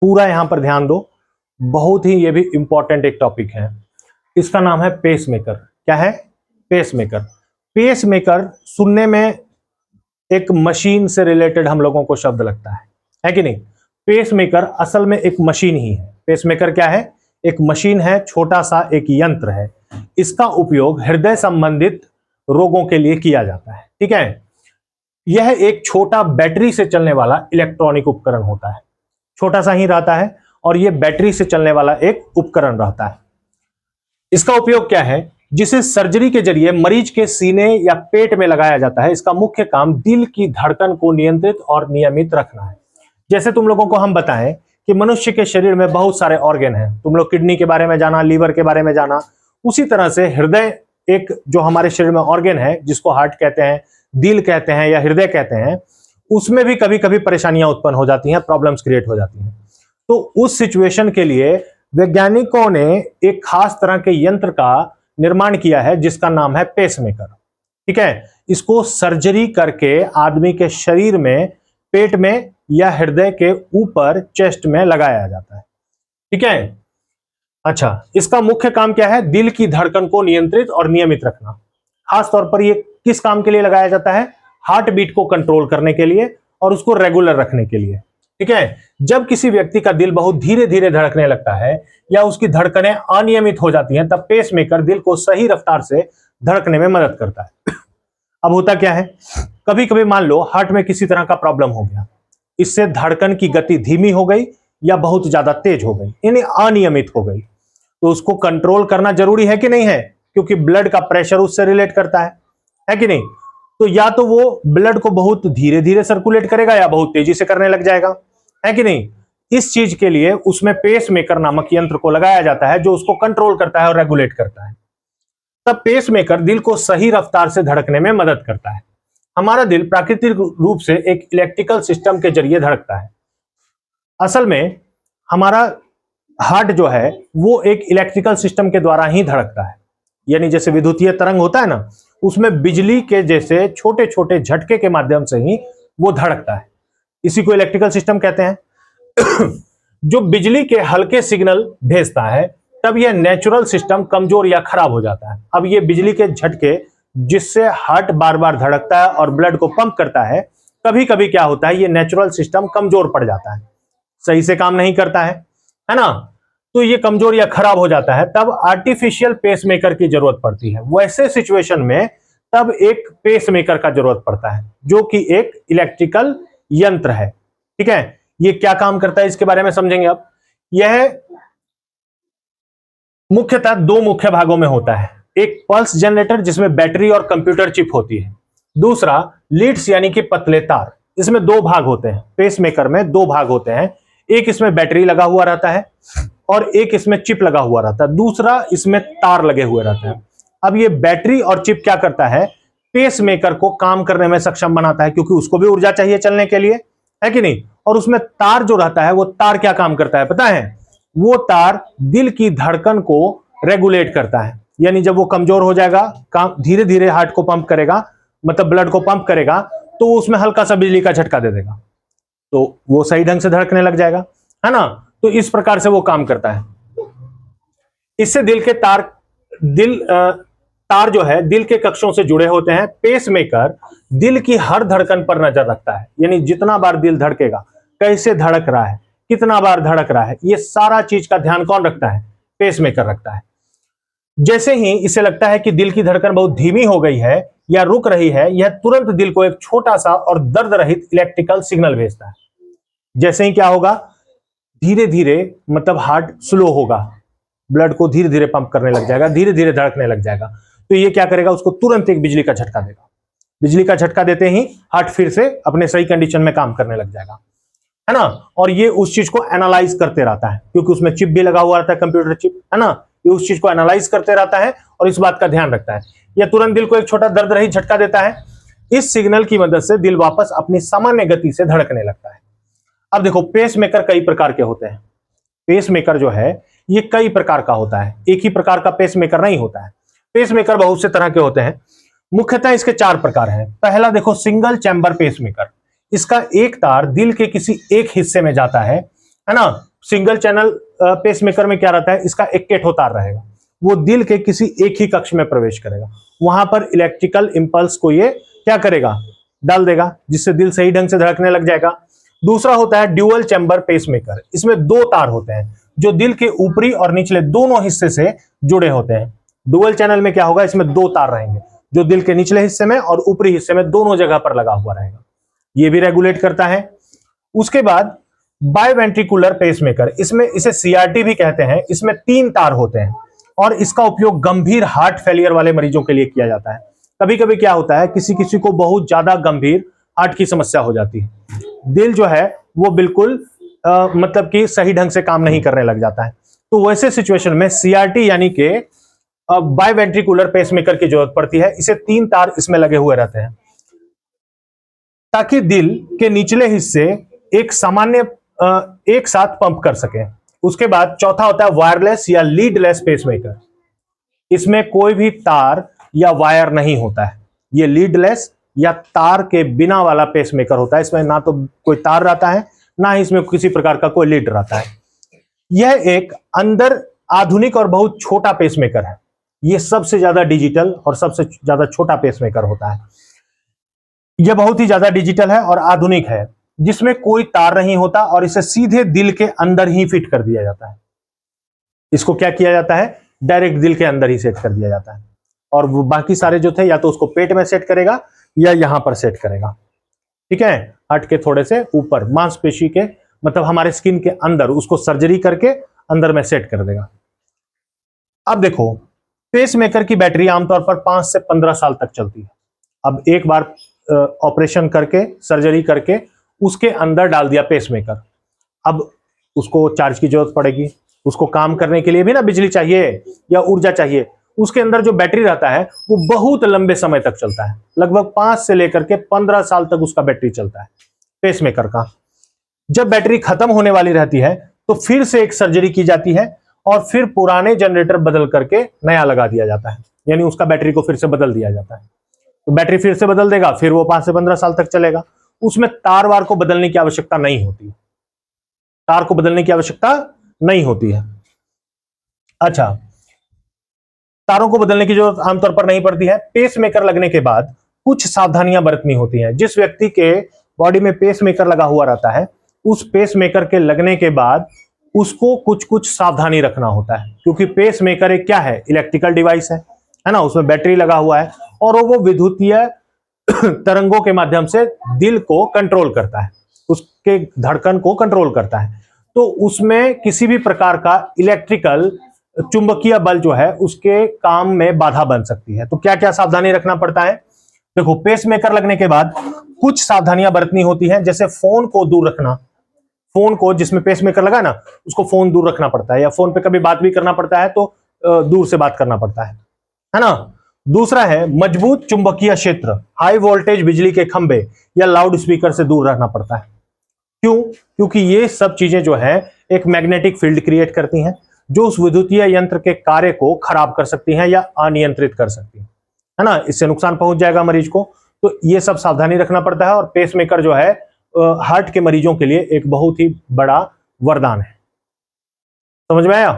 पूरा यहां पर ध्यान दो, बहुत ही ये भी इंपॉर्टेंट एक टॉपिक है। इसका नाम है पेसमेकर। क्या है? पेसमेकर। पेसमेकर सुनने में एक मशीन से रिलेटेड हम लोगों को शब्द लगता है कि नहीं? पेसमेकर असल में एक मशीन ही है। पेसमेकर क्या है? एक मशीन है, छोटा सा एक यंत्र है। इसका उपयोग हृदय संबंधित रोगों के लिए किया जाता है। ठीक है, यह एक छोटा बैटरी से चलने वाला इलेक्ट्रॉनिक उपकरण होता है। छोटा सा ही रहता है और यह बैटरी से चलने वाला एक उपकरण रहता है। इसका उपयोग क्या है? जिसे सर्जरी के जरिए मरीज के सीने या पेट में लगाया जाता है। इसका मुख्य काम दिल की धड़कन को नियंत्रित और नियमित रखना है। जैसे तुम लोगों को हम बताएं कि मनुष्य के शरीर में बहुत सारे ऑर्गन हैं। तुम लोग किडनी के बारे में जाना, लीवर के बारे में जाना, उसी तरह से हृदय एक जो हमारे शरीर में ऑर्गन है, जिसको हार्ट कहते हैं, दिल कहते हैं या हृदय कहते हैं, उसमें भी कभी कभी परेशानियां उत्पन्न हो जाती हैं, प्रॉब्लम्स क्रिएट हो जाती हैं। तो उस सिचुएशन के लिए वैज्ञानिकों ने एक खास तरह के यंत्र का निर्माण किया है जिसका नाम है पेसमेकर। ठीक है, इसको सर्जरी करके आदमी के शरीर में, पेट में या हृदय के ऊपर चेस्ट में लगाया जाता है। ठीक है, अच्छा, इसका मुख्य काम क्या है? दिल की धड़कन को नियंत्रित और नियमित रखना। खास तौर पर ये किस काम के लिए लगाया जाता है? हार्ट बीट को कंट्रोल करने के लिए और उसको रेगुलर रखने के लिए। ठीक है, जब किसी व्यक्ति का दिल बहुत धीरे धीरे धड़कने लगता है या उसकी धड़कनें अनियमित हो जाती हैं, तब पेसमेकर दिल को सही रफ्तार से धड़कने में मदद करता है। अब होता क्या है, कभी कभी मान लो हार्ट में किसी तरह का प्रॉब्लम हो गया, इससे धड़कन की गति धीमी हो गई या बहुत ज्यादा तेज हो गई, यानी अनियमित हो गई, तो उसको कंट्रोल करना जरूरी है कि नहीं है? क्योंकि ब्लड का प्रेशर उससे रिलेट करता है कि नहीं? तो या तो वो ब्लड को बहुत धीरे धीरे सर्कुलेट करेगा या बहुत तेजी से करने लग जाएगा, है कि नहीं? इस चीज के लिए उसमें पेसमेकर नामक यंत्र को लगाया जाता है जो उसको कंट्रोल करता है और रेगुलेट करता है। तब पेसमेकर दिल को सही रफ्तार से धड़कने में मदद करता है। हमारा दिल प्राकृतिक रूप से एक इलेक्ट्रिकल सिस्टम के जरिए धड़कता है। असल में हमारा हार्ट जो है वो एक इलेक्ट्रिकल सिस्टम के द्वारा ही धड़कता है, यानी जैसे विद्युतीय तरंग होता है ना, उसमें बिजली के जैसे छोटे छोटे झटके के माध्यम से ही वो धड़कता है। इसी को इलेक्ट्रिकल सिस्टम कहते हैं। जो बिजली के हल्के सिग्नल भेजता है, तब यह नेचुरल सिस्टम कमजोर या खराब हो जाता है। अब ये बिजली के झटके जिससे हार्ट बार बार धड़कता है और ब्लड को पंप करता है, कभी कभी क्या होता है, ये नेचुरल सिस्टम कमजोर पड़ जाता है, सही से काम नहीं करता है ना? तो ये कमजोर या खराब हो जाता है, तब आर्टिफिशियल पेसमेकर की जरूरत पड़ती है। वैसे सिचुएशन में तब एक पेसमेकर का जरूरत पड़ता है जो कि एक इलेक्ट्रिकल यंत्र है। ठीक है, ये क्या काम करता है इसके बारे में समझेंगे अब। यह मुख्यतः दो मुख्य भागों में होता है। एक पल्स जनरेटर जिसमें बैटरी और कंप्यूटर चिप होती है, दूसरा लीड्स यानी कि पतले तार। इसमें दो भाग होते हैं, पेसमेकर में दो भाग होते हैं। एक इसमें बैटरी लगा हुआ रहता है और एक इसमें चिप लगा हुआ रहता है, दूसरा इसमें तार लगे हुए रहते हैं। अब ये बैटरी और चिप क्या करता है? पेसमेकर को काम करने में सक्षम बनाता है, क्योंकि उसको भी ऊर्जा चाहिए चलने के लिए, है कि नहीं? और उसमें तार जो रहता है, वो तार क्या काम करता है पता है? वो तार दिल की धड़कन को रेगुलेट करता है, यानी जब वो कमजोर हो जाएगा, काम धीरे धीरे हार्ट को पंप करेगा, मतलब ब्लड को पंप करेगा, तो उसमें हल्का सा बिजली का झटका दे देगा, तो वो सही ढंग से धड़कने लग जाएगा, है ना? तो इस प्रकार से वो काम करता है। इससे दिल के तार जो है दिल के कक्षों से जुड़े होते हैं। पेसमेकर दिल की हर धड़कन पर नजर रखता है, यानी जितना बार दिल धड़केगा, कैसे धड़क रहा है, कितना बार धड़क रहा है, ये सारा चीज का ध्यान कौन रखता है? पेसमेकर रखता है। जैसे ही इसे लगता है कि दिल की धड़कन बहुत धीमी हो गई है या रुक रही है, यह तुरंत दिल को एक छोटा सा और दर्द रहित इलेक्ट्रिकल सिग्नल भेजता है। जैसे ही क्या होगा, धीरे धीरे मतलब हार्ट स्लो होगा, ब्लड को धीरे धीरे पंप करने लग जाएगा, धीरे धीरे धड़कने लग जाएगा, तो ये क्या करेगा, उसको तुरंत एक बिजली का झटका देगा। बिजली का झटका देते ही हार्ट फिर से अपने सही कंडीशन में काम करने लग जाएगा, है ना? और ये उस चीज को एनालाइज करते रहता है, क्योंकि उसमें चिप भी लगा हुआ रहता है, कंप्यूटर चिप, है ना? ये उस चीज को एनालाइज करते रहता है और इस बात का ध्यान रखता है। यह तुरंत दिल को एक छोटा दर्द रहित झटका देता है। इस सिग्नल की मदद से दिल वापस अपनी सामान्य गति से धड़कने लगता है। अब देखो, पेसमेकर कई प्रकार के होते हैं। पेसमेकर जो है ये कई प्रकार का होता है, एक ही प्रकार का पेसमेकर नहीं होता है। पेसमेकर बहुत से तरह के होते हैं। मुख्यतः इसके 4 प्रकार हैं। पहला देखो, सिंगल चैम्बर पेसमेकर। इसका एक तार दिल के किसी एक हिस्से में जाता है है ना। सिंगल चैनल पेसमेकर में क्या रहता है, इसका इक्केठो तार रहेगा, वो दिल के किसी एक ही कक्ष में प्रवेश करेगा, वहां पर इलेक्ट्रिकल इंपल्स को ये क्या करेगा, डाल देगा, जिससे दिल सही ढंग से धड़कने लग जाएगा। दूसरा होता है ड्यूअल चैम्बर पेसमेकर, इसमें दो तार होते हैं जो दिल के ऊपरी और निचले दोनों हिस्से से जुड़े होते हैं। डुअल चैनल में क्या होगा, इसमें दो तार रहेंगे जो दिल के निचले हिस्से में और ऊपरी हिस्से में दोनों जगह पर लगा हुआ रहेगा, ये भी रेगुलेट करता है। उसके बाद बायवेंट्रिकुलर पेसमेकर, इसमें इसे सीआरटी भी कहते हैं, इसमें 3 तार होते हैं और इसका उपयोग गंभीर हार्ट फेलियर वाले मरीजों के लिए किया जाता है। कभी कभी क्या होता है, किसी किसी को बहुत ज्यादा गंभीर हार्ट की समस्या हो जाती है, दिल जो है वो बिल्कुल मतलब कि सही ढंग से काम नहीं करने लग जाता है, तो वैसे सिचुएशन में सीआरटी यानी कि बायवेंट्रिकुलर पेसमेकर की जरूरत पड़ती है। इसे 3 तार इसमें लगे हुए रहते हैं ताकि दिल के निचले हिस्से एक सामान्य एक साथ पंप कर सके। उसके बाद चौथा होता है वायरलेस या लीडलेस पेसमेकर, इसमें कोई भी तार या वायर नहीं होता है, ये लीडलेस या तार के बिना वाला पेसमेकर होता है। इसमें ना तो कोई तार रहता है, ना ही इसमें किसी प्रकार का कोई लीड रहता है। यह एक अंदर आधुनिक और बहुत छोटा पेसमेकर है, यह सबसे ज्यादा डिजिटल और सबसे ज्यादा छोटा पेसमेकर होता है। यह बहुत ही ज्यादा डिजिटल है और आधुनिक है, जिसमें कोई तार नहीं होता और इसे सीधे दिल के अंदर ही फिट कर दिया जाता है। इसको क्या किया जाता है, डायरेक्ट दिल के अंदर ही सेट कर दिया जाता है, और वो बाकी सारे जो थे या तो उसको पेट में सेट करेगा या यहां पर सेट करेगा, ठीक है, हार्ट के थोड़े से ऊपर मांसपेशी के मतलब हमारे स्किन के अंदर उसको सर्जरी करके अंदर में सेट कर देगा। अब देखो, पेसमेकर की बैटरी आमतौर पर 5 से 15 साल तक चलती है। अब एक बार ऑपरेशन करके सर्जरी करके उसके अंदर डाल दिया पेसमेकर, अब उसको चार्ज की जरूरत पड़ेगी, उसको काम करने के लिए भी ना बिजली चाहिए या ऊर्जा चाहिए। उसके अंदर जो बैटरी रहता है वो बहुत लंबे समय तक चलता है, लगभग 5 से लेकर के 15 साल तक उसका बैटरी चलता है पेसमेकर का। जब बैटरी खत्म होने वाली रहती है तो फिर से एक सर्जरी की जाती है और फिर पुराने जनरेटर बदल करके नया लगा दिया जाता है, यानी उसका बैटरी को फिर से बदल दिया जाता है। तो बैटरी फिर से बदल देगा, फिर वो 5 से 15 साल तक चलेगा। उसमें तार वार को बदलने की आवश्यकता नहीं होती, तार को बदलने की आवश्यकता नहीं होती है। अच्छा, तारों को बदलने की जरूरत आमतौर पर नहीं पड़ती है। पेसमेकर लगने के बाद कुछ सावधानियां बरतनी होती हैं। जिस व्यक्ति के बॉडी में पेसमेकर लगा हुआ रहता है, उस पेसमेकर के लगने के बाद उसको कुछ कुछ सावधानी रखना होता है, क्योंकि पेसमेकर एक क्या है, इलेक्ट्रिकल डिवाइस है ना, उसमें बैटरी लगा हुआ है और वो विद्युतीय तरंगों के माध्यम से दिल को कंट्रोल करता है, उसके धड़कन को कंट्रोल करता है। तो उसमें किसी भी प्रकार का इलेक्ट्रिकल चुंबकीय बल जो है उसके काम में बाधा बन सकती है। तो क्या क्या सावधानी रखना पड़ता है, देखो, पेसमेकर लगने के बाद कुछ सावधानियां बरतनी होती हैं, जैसे फोन को दूर रखना, फोन को जिसमें पेसमेकर लगा ना उसको फोन दूर रखना पड़ता है, या फोन पे कभी बात भी करना पड़ता है तो दूर से बात करना पड़ता है ना। दूसरा है मजबूत चुंबकीय क्षेत्र, हाई वोल्टेज बिजली के खंभे या लाउड स्पीकर से दूर रहना पड़ता है। क्यों, क्योंकि ये सब चीजें जो है एक मैग्नेटिक फील्ड क्रिएट करती हैं जो उस विद्युतीय यंत्र के कार्य को खराब कर सकती हैं या अनियंत्रित कर सकती है ना, इससे नुकसान पहुंच जाएगा मरीज को। तो ये सब सावधानी रखना पड़ता है और पेसमेकर जो है हार्ट के मरीजों के लिए एक बहुत ही बड़ा वरदान है। समझ में आया?